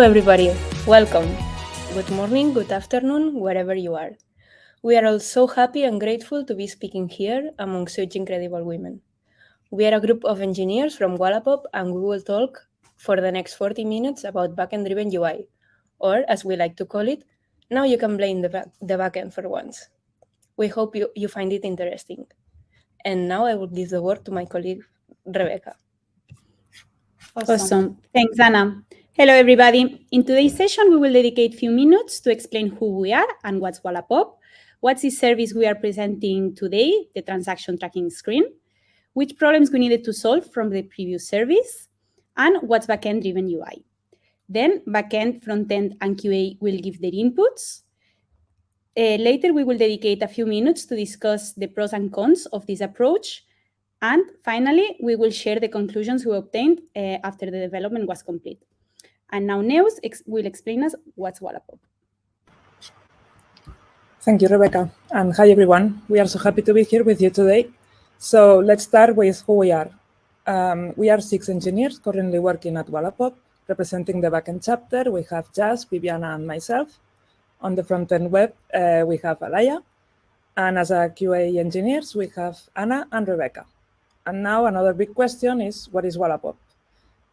everybody, welcome. Good morning, good afternoon, wherever you are. We are all so happy and grateful to be speaking here among such incredible women. We are a group of engineers from Wallapop and we will talk for the next 40 minutes about Backend Driven UI, or as we like to call it, now you can blame the backend for once. We hope you find it interesting. And now I will give the word to my colleague, Rebeca. Awesome. Thanks, Anna. Hello, everybody. In today's session, we will dedicate a few minutes to explain who we are and what's Wallapop, what's the service we are presenting today, the transaction tracking screen, which problems we needed to solve from the previous service, and what's Backend Driven UI. Then Backend, Frontend, and QA will give their inputs. Later, we will dedicate a few minutes to discuss the pros and cons of this approach. And finally, we will share the conclusions we obtained after the development was complete. And now Neus will explain us what's Wallapop. Thank you, Rebecca. And hi, everyone. We are so happy to be here with you today. So let's start with who we are. We are 6 engineers currently working at Wallapop. Representing the backend chapter, we have Jazz, Viviana, and myself. On the front-end web, we have Laia. And as a QA engineers, we have Anna and Rebecca. And now another big question is, what is Wallapop?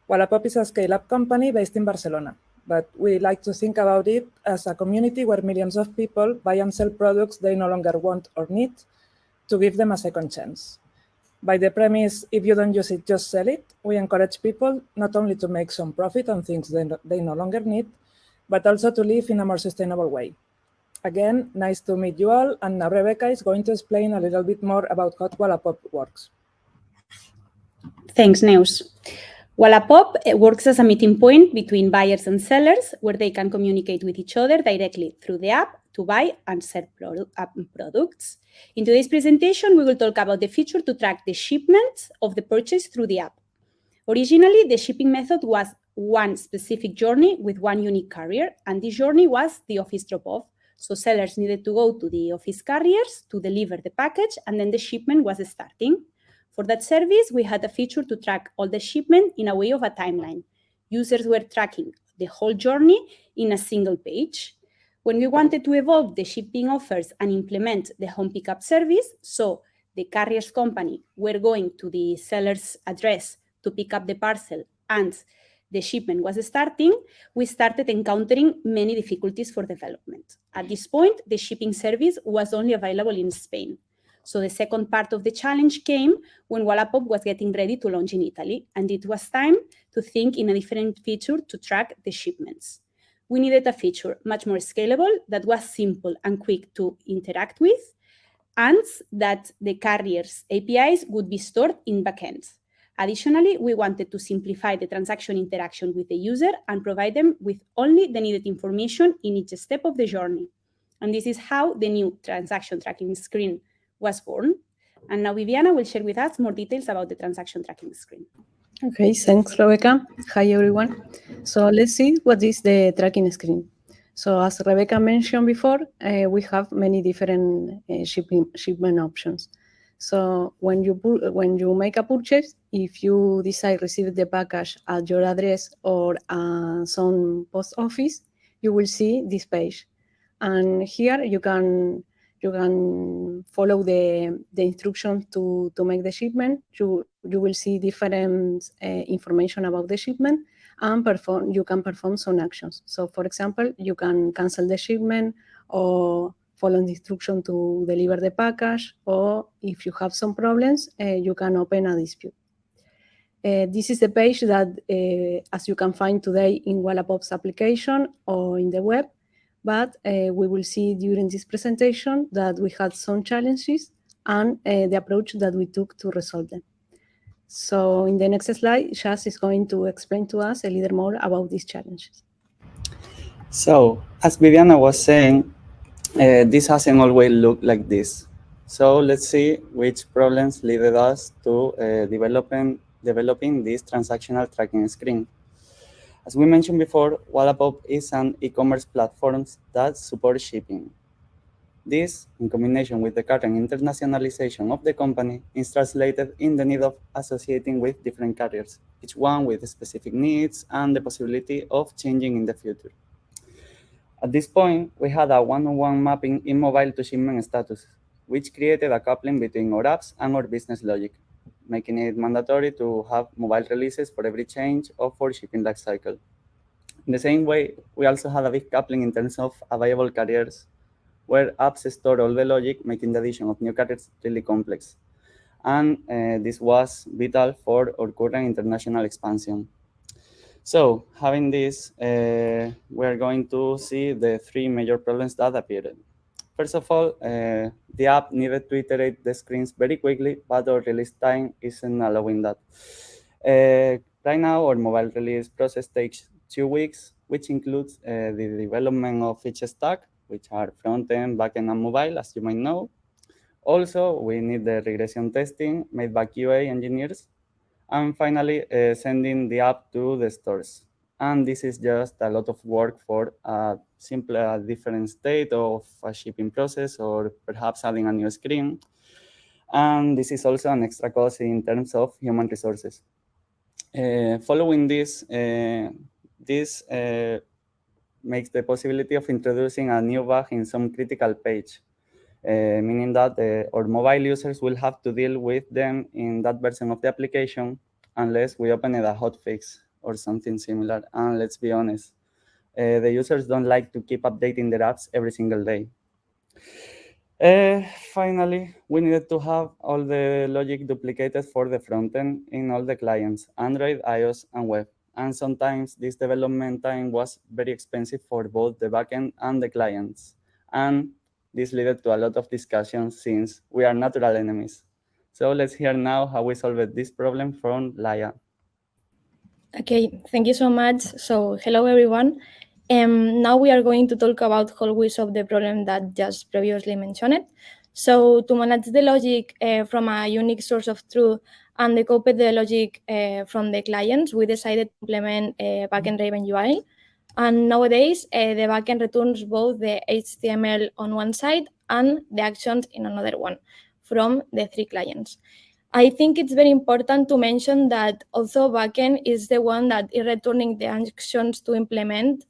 Wallapop is a scale-up company based in Barcelona, but we like to think about it as a community where millions of people buy and sell products they no longer want or need to give them a second chance. By the premise, if you don't use it, just sell it, we encourage people not only to make some profit on things they no longer need, but also to live in a more sustainable way. Again, nice to meet you all, and now Rebecca is going to explain a little bit more about how Wallapop works. Thanks, Neus. Wallapop works as a meeting point between buyers and sellers where they can communicate with each other directly through the app to buy and sell products. In today's presentation, we will talk about the feature to track the shipments of the purchase through the app. Originally, the shipping method was one specific journey with one unique carrier, and this journey was the office drop-off. So sellers needed to go to the office carriers to deliver the package, and then the shipment was starting. For that service, we had a feature to track all the shipment in a way of a timeline. Users were tracking the whole journey in a single page. When we wanted to evolve the shipping offers and implement the home pickup service, so the carrier's company were going to the seller's address to pick up the parcel and the shipment was starting, we started encountering many difficulties for development. At this point, the shipping service was only available in Spain. So the second part of the challenge came when Wallapop was getting ready to launch in Italy, and it was time to think in a different feature to track the shipments. We needed a feature much more scalable that was simple and quick to interact with, and that the carrier's APIs would be stored in backends. Additionally, we wanted to simplify the transaction interaction with the user and provide them with only the needed information in each step of the journey. And this is how the new transaction tracking screen was born. And now Viviana will share with us more details about the transaction tracking screen. Okay, thanks, Rebecca. Hi, everyone. So let's see what is the tracking screen. So as Rebecca mentioned before, we have many different shipment options. So when you make a purchase, if you decide to receive the package at your address or some post office, you will see this page. And here you can follow the instructions to make the shipment. You will see different information about the shipment, and you can perform some actions. So for example, you can cancel the shipment or follow the instruction to deliver the package, or if you have some problems, you can open a dispute. This is the page that, as you can find today in Wallapop's application or in the web, but we will see during this presentation that we had some challenges and the approach that we took to resolve them. So in the next slide, Shaz is going to explain to us a little more about these challenges. So as Viviana was saying, this hasn't always looked like this. So let's see which problems led us to developing this transactional tracking screen. As we mentioned before, Wallapop is an e-commerce platform that supports shipping. This, in combination with the current internationalization of the company, is translated in the need of associating with different carriers, each one with specific needs and the possibility of changing in the future. At this point, we had a one-on-one mapping in mobile to shipment status, which created a coupling between our apps and our business logic, making it mandatory to have mobile releases for every change of our shipping lifecycle. In the same way, we also had a big coupling in terms of available carriers, where apps store all the logic, making the addition of new carriers really complex. And this was vital for our current international expansion. So, having this, we are going to see the three major problems that appeared. First of all, the app needed to iterate the screens very quickly, but our release time isn't allowing that. Right now, our mobile release process takes 2 weeks, which includes the development of each stack, which are front-end, backend, and mobile, as you might know. Also, we need the regression testing made by QA engineers. And finally, sending the app to the stores. And this is just a lot of work for a different state of a shipping process, or perhaps adding a new screen. And this is also an extra cost in terms of human resources. Following this, makes the possibility of introducing a new bug in some critical page, meaning that our mobile users will have to deal with them in that version of the application unless we open it a hotfix or something similar. And let's be honest, the users don't like to keep updating their apps every single day. Finally, we needed to have all the logic duplicated for the frontend in all the clients, Android, iOS, and web. And sometimes this development time was very expensive for both the backend and the clients. And this led to a lot of discussions since we are natural enemies. So let's hear now how we solved this problem from Laia. Okay, thank you so much. So hello everyone. Now we are going to talk about how we solve the problem that just previously mentioned. So to manage the logic from a unique source of truth and decouple the logic from the clients, we decided to implement Backend Driven UI. And nowadays, the backend returns both the HTML on one side and the actions in another one from the three clients. I think it's very important to mention that although backend is the one that is returning the actions to implement,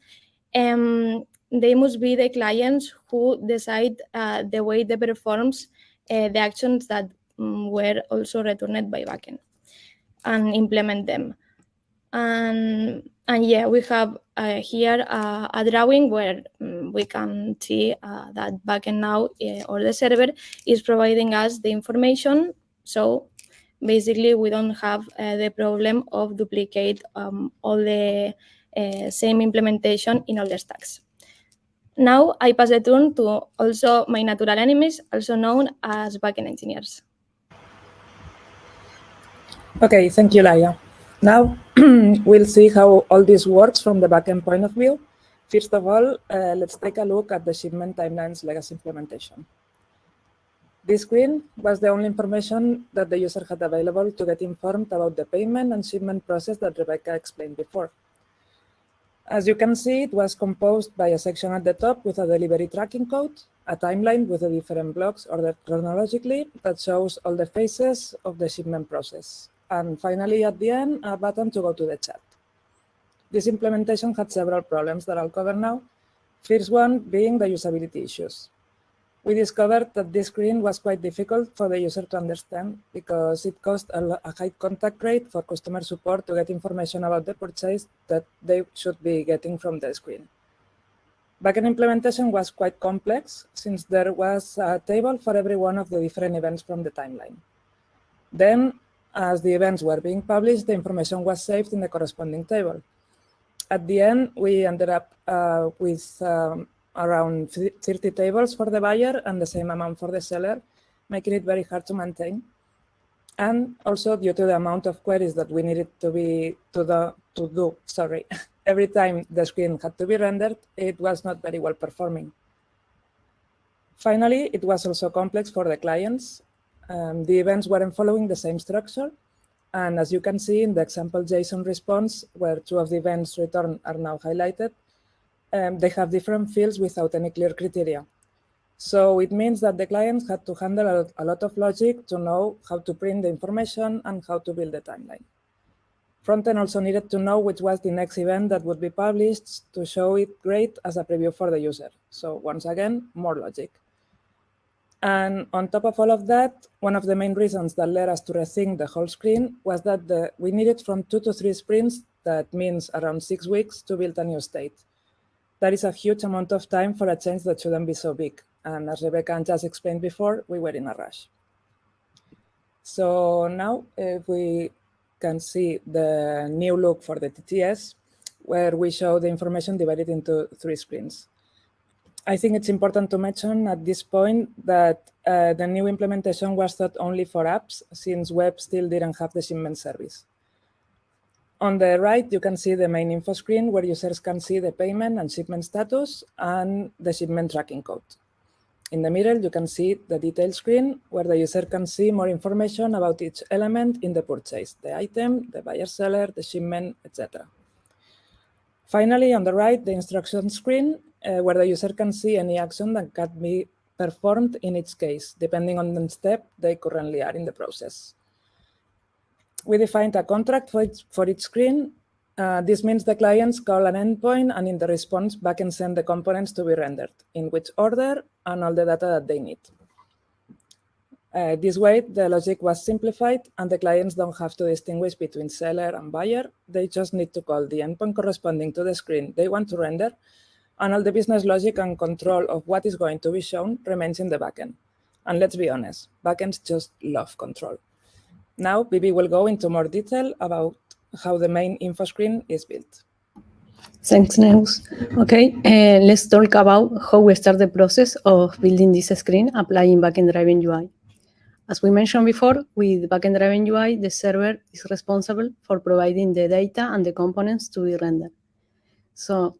they must be the clients who decide the way they performs the actions that were also returned by backend and implement them. And yeah, we have here a drawing where we can see that backend now or the server is providing us the information. So basically, we don't have the problem of duplicate all the same implementation in all the stacks. Now I pass the turn to also my natural enemies, also known as backend engineers. Okay, thank you, Laia. Now we'll see how all this works from the backend point of view. First of all, let's take a look at the shipment timelines legacy implementation. This screen was the only information that the user had available to get informed about the payment and shipment process that Rebecca explained before. As you can see, it was composed by a section at the top with a delivery tracking code, a timeline with the different blocks ordered chronologically that shows all the phases of the shipment process, and finally, at the end, a button to go to the chat. This implementation had several problems that I'll cover now. First one being the usability issues. We discovered that this screen was quite difficult for the user to understand because it caused a high contact rate for customer support to get information about the purchase that they should be getting from the screen. Backend implementation was quite complex since there was a table for every one of the different events from the timeline. Then, as the events were being published, the information was saved in the corresponding table. At the end, we ended up with around 30 tables for the buyer and the same amount for the seller, making it very hard to maintain. And also due to the amount of queries that we needed to do, every time the screen had to be rendered, it was not very well performing. Finally, it was also complex for the clients. The events weren't following the same structure. And as you can see in the example JSON response, where two of the events returned are now highlighted, they have different fields without any clear criteria. So it means that the clients had to handle a lot of logic to know how to print the information and how to build the timeline. Frontend also needed to know which was the next event that would be published to show it great as a preview for the user. So once again, more logic. And on top of all of that, one of the main reasons that led us to rethink the whole screen was that we needed from 2 to 3 sprints, that means around 6 weeks, to build a new state. That is a huge amount of time for a change that shouldn't be so big. And as Rebecca just explained before, we were in a rush. So now if we can see the new look for the TTS, where we show the information divided into 3 screens. I think it's important to mention at this point that the new implementation was thought only for apps, since web still didn't have the shipment service. On the right, you can see the main info screen where users can see the payment and shipment status and the shipment tracking code. In the middle, you can see the detail screen where the user can see more information about each element in the purchase, the item, the buyer-seller, the shipment, etc. Finally, on the right, the instruction screen where the user can see any action that can be performed in each case, depending on the step they currently are in the process. We defined a contract for each screen. This means the clients call an endpoint, and in the response, backend send the components to be rendered, in which order, and all the data that they need. This way, the logic was simplified, and the clients don't have to distinguish between seller and buyer. They just need to call the endpoint corresponding to the screen they want to render, and all the business logic and control of what is going to be shown remains in the backend. And let's be honest, backends just love control. Now, Vivi will go into more detail about how the main info screen is built. Thanks, Neus. Okay, let's talk about how we start the process of building this screen applying Backend Driven UI. As we mentioned before, with Backend Driven UI, the server is responsible for providing the data and the components to be rendered. So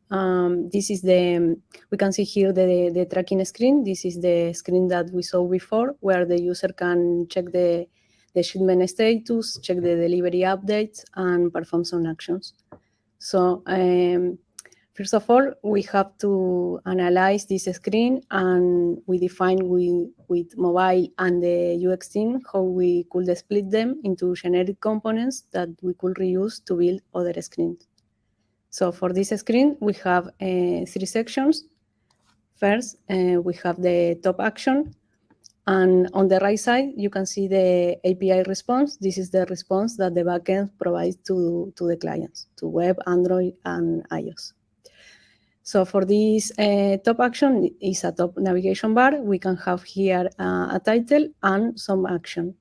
this is we can see here the tracking screen. This is the screen that we saw before, where the user can check the shipment status, check the delivery updates, and perform some actions. So first of all, we have to analyze this screen, and we define with mobile and the UX team how we could split them into generic components that we could reuse to build other screens. So for this screen, we have 3 sections. First, we have the top action. And on the right side, you can see the API response. This is the response that the backend provides to the clients, to web, Android, and iOS. So for this top action is a top navigation bar. We can have here a title and some action.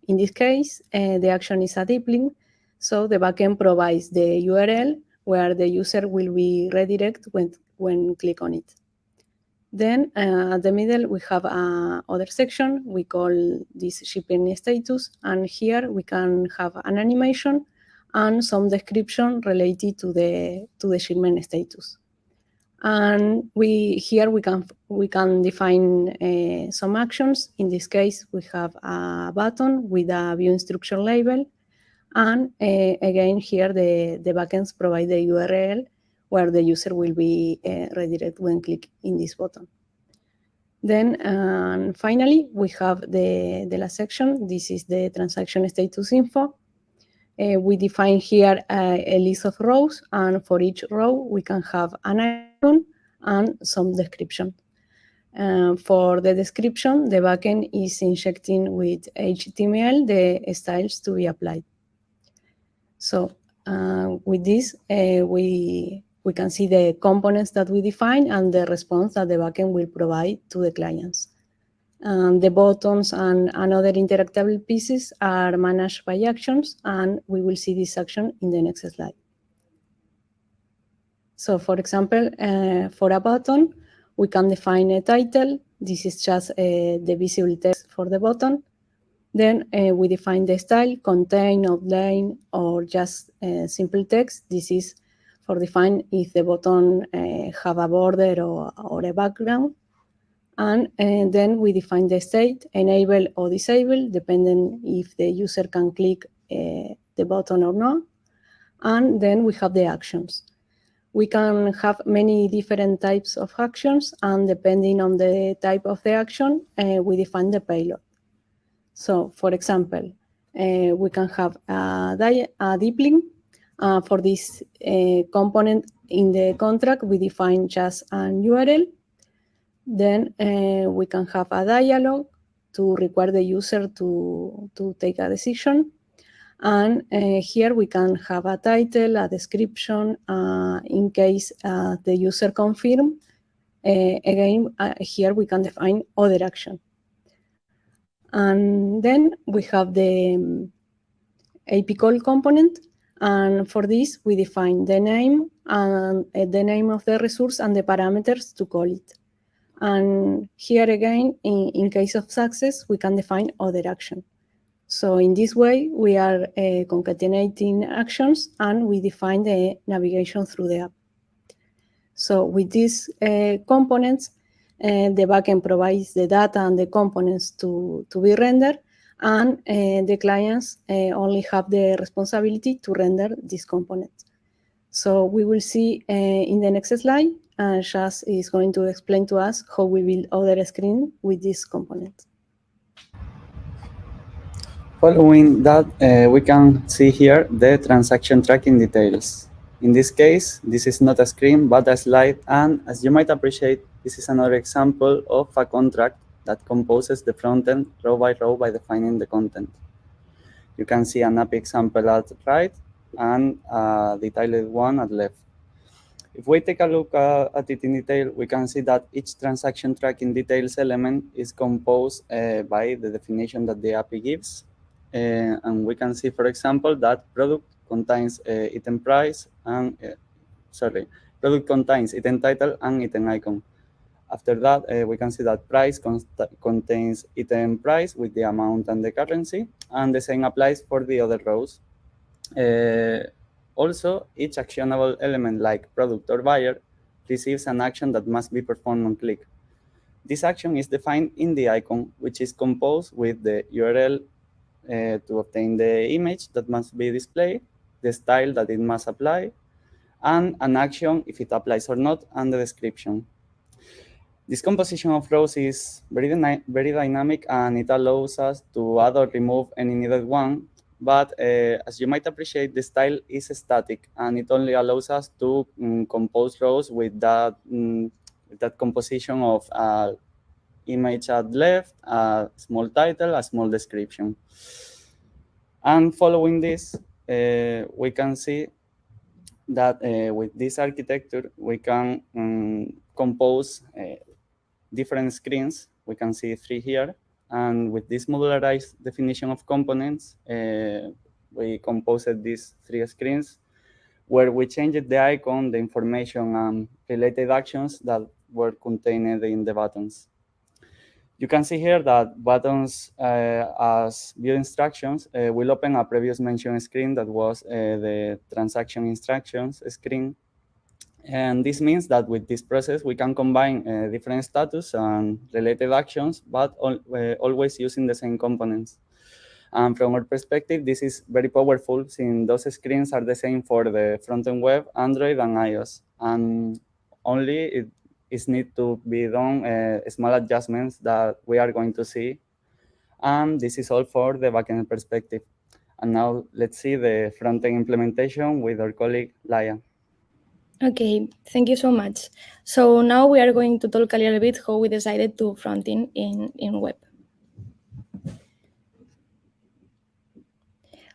In this case, the action is a deep link. So the backend provides the URL where the user will be redirected when click on it. Then at the middle, we have another section. We call this shipping status. And here we can have an animation and some description related to the shipment status. And here we can define some actions. In this case, we have a button with a view instruction label. And again, here the backends provide the URL where the user will be redirected when click in this button. Then finally, we have the last section. This is the transaction status info. We define here a list of rows, and for each row, we can have an icon and some description. For the description, the backend is injecting with HTML the styles to be applied. So with this, we can see the components that we define and the response that the backend will provide to the clients. The buttons and other interactable pieces are managed by actions, and we will see this action in the next slide. So for example, for a button, we can define a title. This is just the visible text for the button. Then we define the style, contain, outline, or just simple text. This is for define if the button have a border or a background. And then we define the state, enable or disable, depending if the user can click the button or not. And then we have the actions. we can have many different types of actions, and depending on the type of the action, we define the payload. So, for example, we can have a deep link. For this component in the contract, we define just an URL. Then we can have a dialog to require the user to take a decision. And here we can have a title, a description, in case the user confirm. Again, here we can define other action. And then we have the AP call component. And for this, we define the name and the name of the resource and the parameters to call it. And here again, in case of success, we can define other action. So in this way, we are concatenating actions, and we define the navigation through the app. So with these components, the backend provides the data and the components to be rendered, and the clients only have the responsibility to render these components. So we will see in the next slide, Shaz is going to explain to us how we build other screens with these components. Following that, we can see here the transaction tracking details. In this case, this is not a screen, but a slide, and as you might appreciate, this is another example of a contract that composes the front end row by defining the content. You can see an API example at right and a detailed one at left. If we take a look at it in detail, we can see that each transaction tracking details element is composed by the definition that the API gives. And we can see, for example, that product contains item price and, product contains item title and item icon. After that, we can see that price contains item price with the amount and the currency, and the same applies for the other rows. Also, each actionable element like product or buyer receives an action that must be performed on click. This action is defined in the icon, which is composed with the URL to obtain the image that must be displayed, the style that it must apply, and an action if it applies or not, and the description. This composition of rows is very dynamic, and it allows us to add or remove any needed one. But as you might appreciate, the style is static, and it only allows us to compose rows with that composition of image at left, a small title, a small description. And following this, we can see that with this architecture, we can compose different screens. We can see 3 here. And with this modularized definition of components, we composed these 3 screens where we changed the icon, the information, and related actions that were contained in the buttons. You can see here that buttons as view instructions will open a previous mentioned screen that was the transaction instructions screen. And this means that with this process, we can combine different status and related actions, but always using the same components. And from our perspective, this is very powerful, since those screens are the same for the front-end web, Android, and iOS. And only it is need to be done small adjustments that we are going to see. And this is all for the backend perspective. And now let's see the front-end implementation with our colleague, Laia. Okay, thank you so much. So now we are going to talk a little bit how we decided to front in web.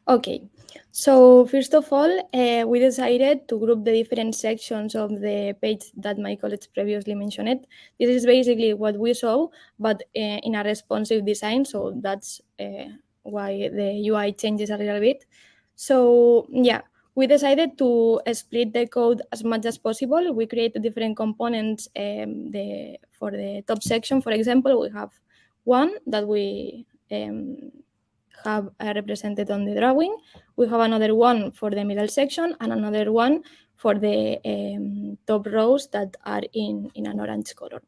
Okay, so first of all, we decided to group the different sections of the page that my colleagues previously mentioned. This is basically what we saw, but in a responsive design, so that's why the UI changes a little bit. So yeah, we decided to split the code as much as possible. We created different components. For the top section, for example, we have one that we have represented on the drawing. We have another one for the middle section and another one for the top rows that are in an orange color.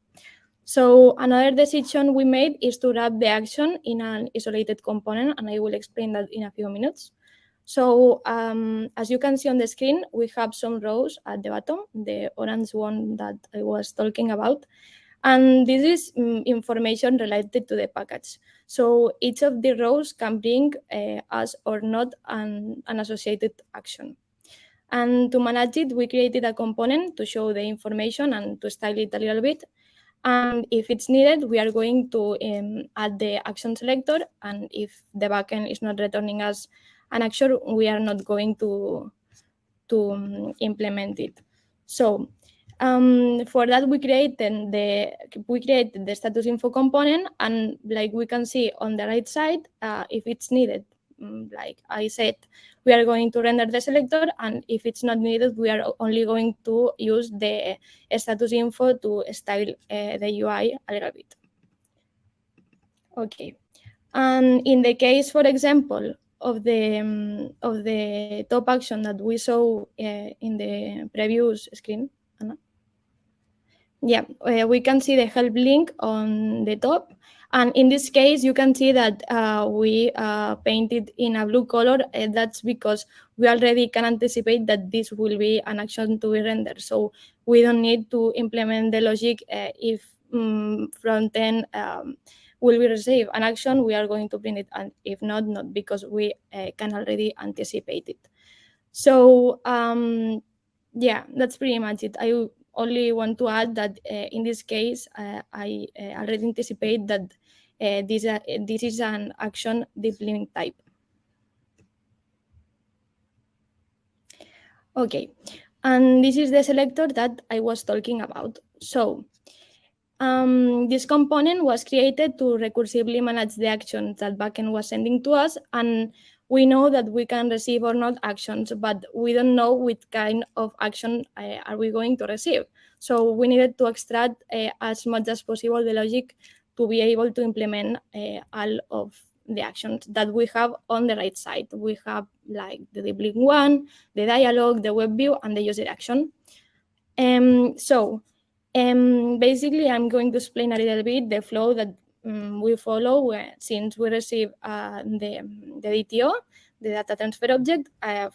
So another decision we made is to wrap the action in an isolated component, and I will explain that in a few minutes. So as you can see on the screen, we have some rows at the bottom, the orange one that I was talking about. And this is information related to the package. So each of the rows can bring us or not an associated action. And to manage it, we created a component to show the information and to style it a little bit. And if it's needed, we are going to add the action selector. And if the backend is not returning us an action, we are not going to implement it. So for that, we created the status info component, and like we can see on the right side, if it's needed, like I said, we are going to render the selector, and if it's not needed, we are only going to use the status info to style the UI a little bit. Okay, and in the case, for example, of the top action that we saw in the previous screen, Anna? Yeah, we can see the help link on the top. And in this case, you can see that we painted in a blue color. That's because we already can anticipate that this will be an action to be rendered. So we don't need to implement the logic if Frontend will we receive an action, we are going to print it. And if not, not, because we can already anticipate it. So yeah, that's pretty much it. I only want to add that in this case, I already anticipate that this is an action deep link type. Okay, and this is the selector that I was talking about. So this component was created to recursively manage the actions that backend was sending to us, and we know that we can receive or not actions, but we don't know which kind of action are we going to receive. So we needed to extract as much as possible the logic to be able to implement all of the actions that we have on the right side. We have like the deep link one, the dialog, the web view, and the user action. Basically, I'm going to explain a little bit the flow that we follow since we receive the DTO, the data transfer object,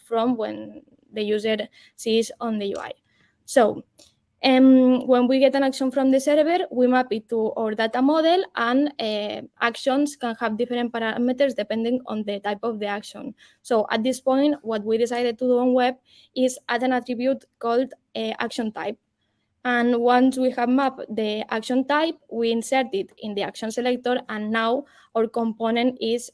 from when the user sees on the UI. So when we get an action from the server, we map it to our data model, and actions can have different parameters depending on the type of the action. So at this point, what we decided to do on web is add an attribute called action type. And once we have mapped the action type, we insert it in the action selector, and now our component is,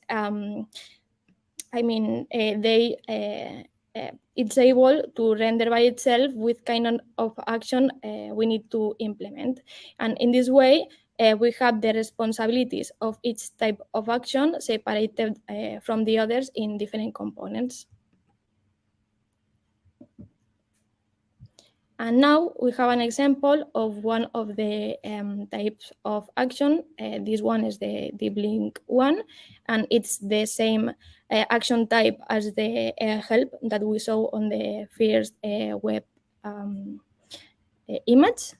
it's able to render by itself with kind of action we need to implement. And in this way, we have the responsibilities of each type of action separated from the others in different components. And now we have an example of one of the types of action. This one is the deep link one, and it's the same action type as the help that we saw on the first web image.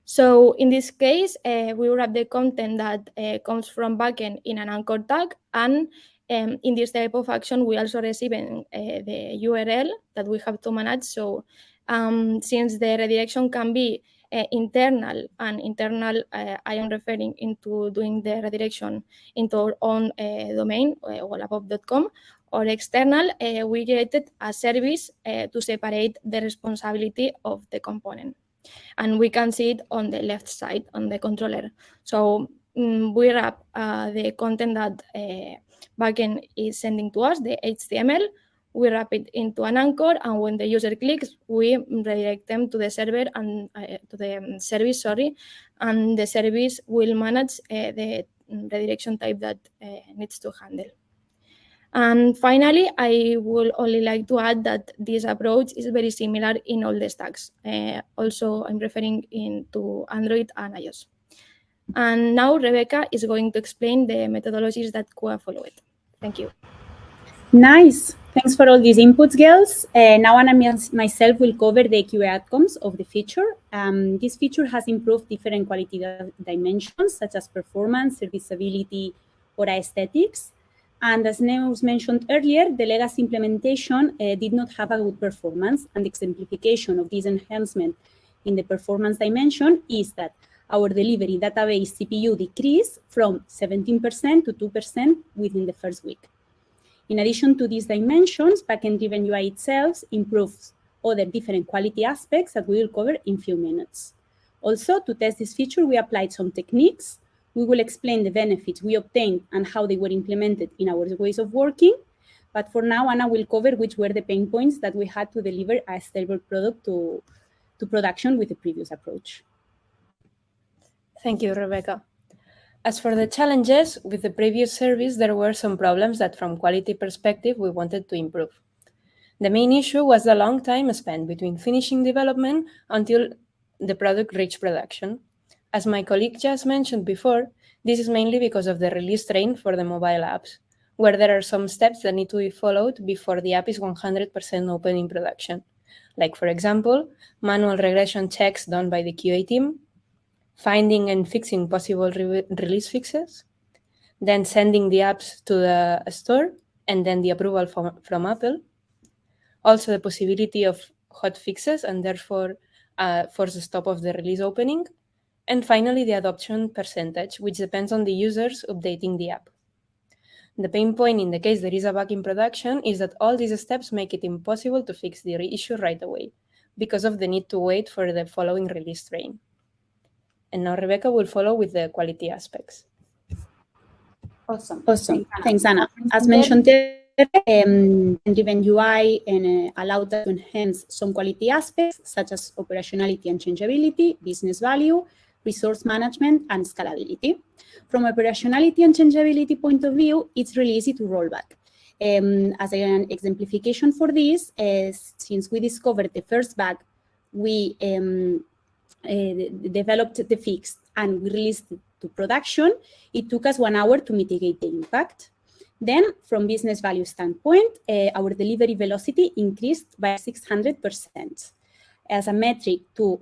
So in this case, we wrap the content that comes from backend in an anchor tag, and in this type of action, we also receive the URL that we have to manage. So since the redirection can be internal, and internal, I am referring into doing the redirection into our own domain, wallapop.com, or external, we created a service to separate the responsibility of the component. And we can see it on the left side on the controller. So we wrap the content that backend is sending to us, the HTML, we wrap it into an anchor, and when the user clicks, we redirect them to the server and to the service, and the service will manage the redirection type that needs to handle. And finally, I would only like to add that this approach is very similar in all the stacks. Also, I'm referring to Android and iOS. And now Rebecca is going to explain the methodologies that QA followed. Thank you. Nice. Thanks for all these inputs, girls. Now Anna myself will cover the QA outcomes of the feature. This feature has improved different quality dimensions, such as performance, serviceability, or aesthetics. And as Neus mentioned earlier, the legacy implementation did not have a good performance, and the exemplification of this enhancement in the performance dimension is that our delivery database CPU decreased from 17% to 2% within the first week. In addition to these dimensions, Backend Driven UI itself improves other different quality aspects that we will cover in a few minutes. Also, to test this feature, we applied some techniques. We will explain the benefits we obtained and how they were implemented in our ways of working. But for now, Anna will cover which were the pain points that we had to deliver a stable product to production with the previous approach. Thank you, Rebecca. As for the challenges, with the previous service, there were some problems that from quality perspective, we wanted to improve. The main issue was the long time spent between finishing development until the product reached production. As my colleague just mentioned before, this is mainly because of the release train for the mobile apps, where there are some steps that need to be followed before the app is 100% open in production. Like, for example, manual regression checks done by the QA team, finding and fixing possible release fixes, then sending the apps to the store, and then the approval from Apple. Also, the possibility of hot fixes and therefore force the stop of the release opening. And finally, the adoption percentage, which depends on the users updating the app. The pain point in the case there is a bug in production is that all these steps make it impossible to fix the issue right away because of the need to wait for the following release train. And now Rebecca will follow with the quality aspects. Awesome. Thanks, Anna. As mentioned, Driven UI allowed us to enhance some quality aspects such as operationality and changeability, business value, resource management, and scalability. From operationality and changeability point of view, it's really easy to roll back. As an exemplification for this, since we discovered the first bug, we developed the fix and we released it to production. It took us 1 hour to mitigate the impact. Then, from business value standpoint, our delivery velocity increased by 600%. As a metric to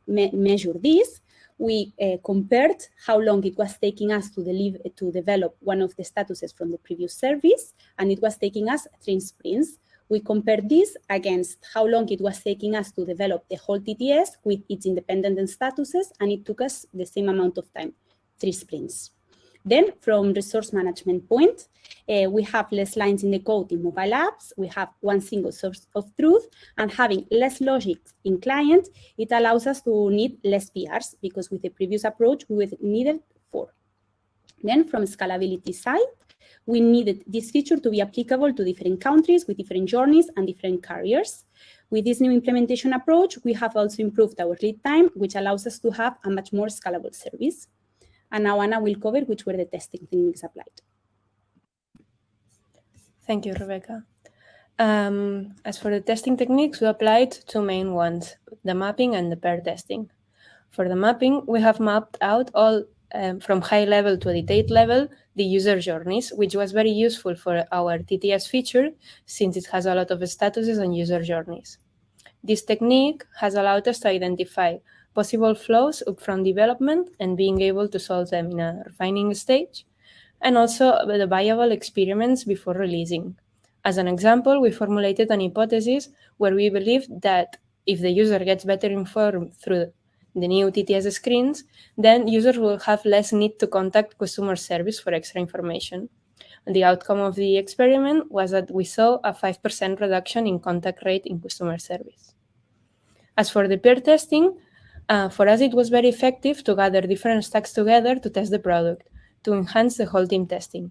measure this, we compared how long it was taking us to develop one of the statuses from the previous service, and it was taking us 3 sprints. We compared this against how long it was taking us to develop the whole TTS with its independent statuses, and it took us the same amount of time, 3 sprints. Then, from resource management point, we have less lines in the code in mobile apps, we have one single source of truth, and having less logic in client, it allows us to need less PRs, because with the previous approach, we needed 4. Then, from scalability side, we needed this feature to be applicable to different countries with different journeys and different carriers. With this new implementation approach, we have also improved our lead time, which allows us to have a much more scalable service. And now Anna will cover which were the testing techniques applied. Thank you, Rebecca. As for the testing techniques, we applied 2 main ones, the mapping and the pair testing. For the mapping, we have mapped out all from high level to detailed level, the user journeys, which was very useful for our TTS feature since it has a lot of statuses and user journeys. This technique has allowed us to identify possible flows up from development and being able to solve them in a refining stage, and also the viable experiments before releasing. As an example, we formulated an hypothesis where we believed that if the user gets better informed through the new TTS screens, then users will have less need to contact customer service for extra information. And the outcome of the experiment was that we saw a 5% reduction in contact rate in customer service. As for the peer testing, for us, it was very effective to gather different stacks together to test the product, to enhance the whole team testing.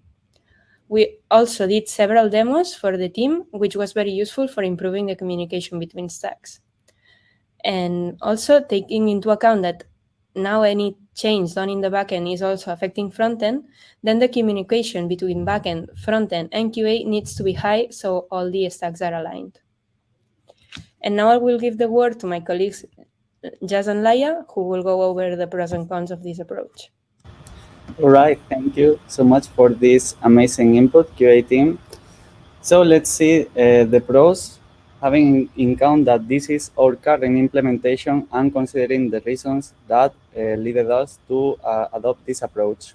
We also did several demos for the team, which was very useful for improving the communication between stacks. And also taking into account that now any change done in the backend is also affecting frontend, then the communication between backend, frontend, and QA needs to be high so all the stacks are aligned. And now I will give the word to my colleagues, Jazz and Laia, who will go over the pros and cons of this approach. All right, thank you so much for this amazing input, QA team. So let's see the pros, having in count that this is our current implementation and considering the reasons that led us to adopt this approach.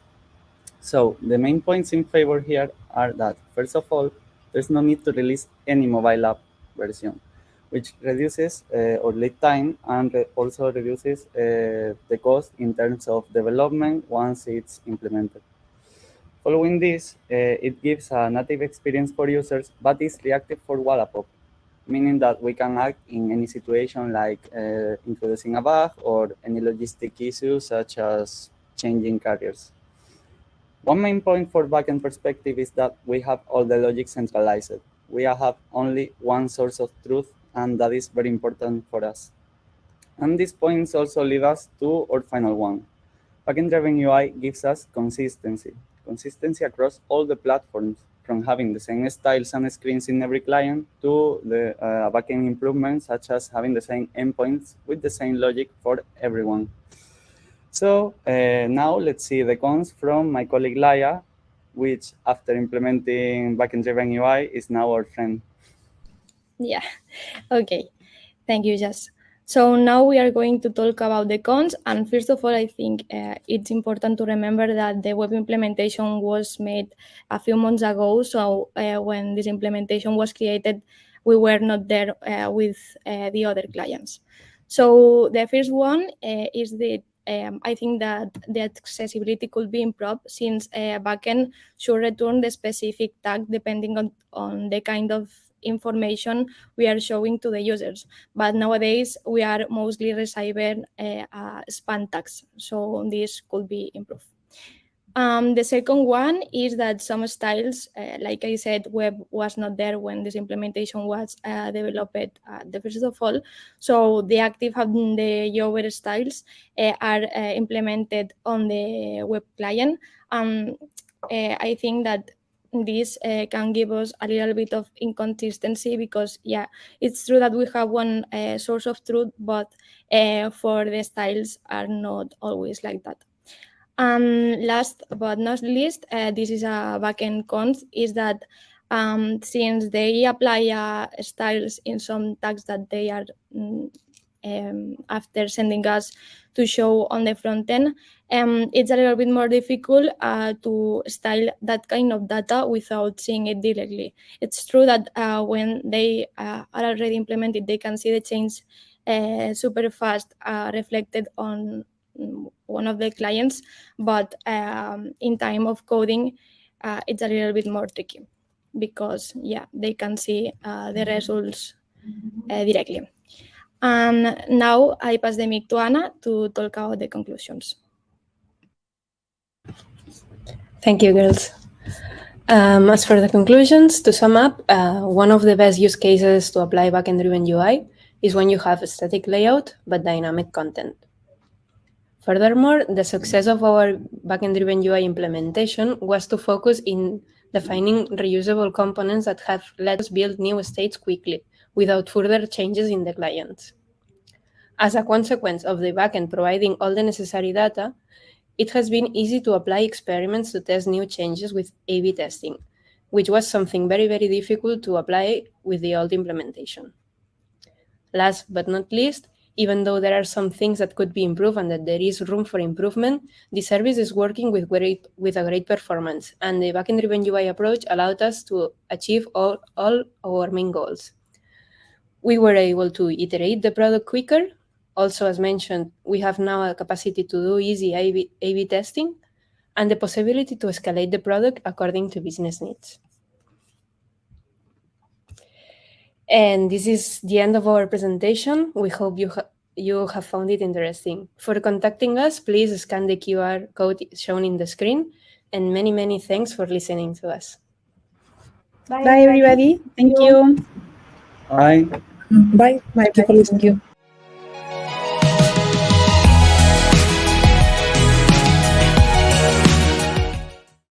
So the main points in favor here are that, first of all, there's no need to release any mobile app version, which reduces our lead time and also reduces the cost in terms of development once it's implemented. Following this, it gives a native experience for users, but is reactive for Wallapop, meaning that we can act in any situation like introducing a bug or any logistic issue such as changing carriers. One main point for backend perspective is that we have all the logic centralized. We have only one source of truth, and that is very important for us. And these points also lead us to our final one. Backend Driven UI gives us consistency. Consistency across all the platforms, from having the same styles and screens in every client to the backend improvements, such as having the same endpoints with the same logic for everyone. So now let's see the cons from my colleague Laia, which after implementing Backend Driven UI is now our friend. Yeah, okay. Thank you, Jess. So now we are going to talk about the cons. And first of all, I think it's important to remember that the web implementation was made a few months ago. So when this implementation was created, we were not there with the other clients. So the first one is that I think that the accessibility could be improved, since backend should return the specific tag depending on the kind of information we are showing to the users. But nowadays we are mostly receiving spam tags, so this could be improved. The second one is that some styles, like I said, web was not there when this implementation was developed the first of all. So the active and the Java styles are implemented on the web client. I think that this can give us a little bit of inconsistency, because yeah, it's true that we have one source of truth, but for the styles are not always like that. Last but not least, this is a backend con, is that since they apply styles in some tags that they are after sending us to show on the front end, it's a little bit more difficult to style that kind of data without seeing it directly. It's true that when they are already implemented, they can see the change super fast reflected on one of the clients, but in time of coding, it's a little bit more tricky, because yeah, they can see the results directly. And now I pass the mic to Anna to talk about the conclusions. Thank you, girls. As for the conclusions, to sum up, one of the best use cases to apply Backend Driven UI is when you have a static layout but dynamic content. Furthermore, the success of our Backend Driven UI implementation was to focus in defining reusable components that have let us build new states quickly, without further changes in the clients. As a consequence of the backend providing all the necessary data, it has been easy to apply experiments to test new changes with A/B testing, which was something very, very difficult to apply with the old implementation. Last but not least, even though there are some things that could be improved and that there is room for improvement, the service is working with a great performance, and the backend-driven UI approach allowed us to achieve all our main goals. We were able to iterate the product quicker. Also, as mentioned, we have now a capacity to do easy A/B testing and the possibility to escalate the product according to business needs. And this is the end of our presentation. We hope you have found it interesting. For contacting us, please scan the QR code shown in the screen. And many, many thanks for listening to us. Bye everybody. Thank you. Bye. Bye. Thank you for listening.